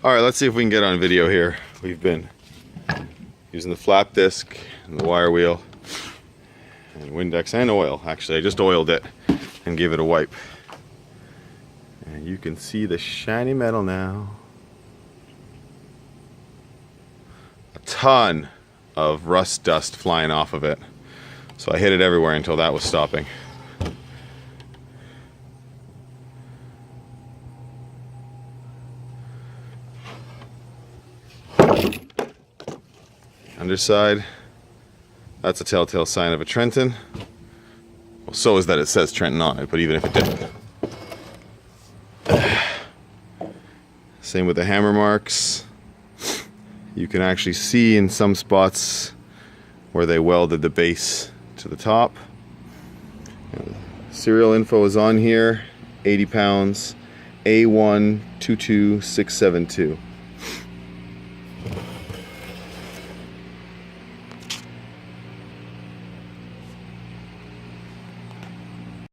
Alright, let's see if we can get on video here. We've been using the flap disc and the wire wheel and Windex and oil. Actually, I just oiled it and gave it a wipe. And you can see the shiny metal now. A ton of rust dust flying off of it. So I hit it everywhere until that was stopping. Underside, that's a telltale sign of a Trenton. Well, so is that it says Trenton on it, but even if it didn't. Same with the hammer marks. You can actually see in some spots where they welded the base to the top. Serial info is on here, 80 pounds, A122672.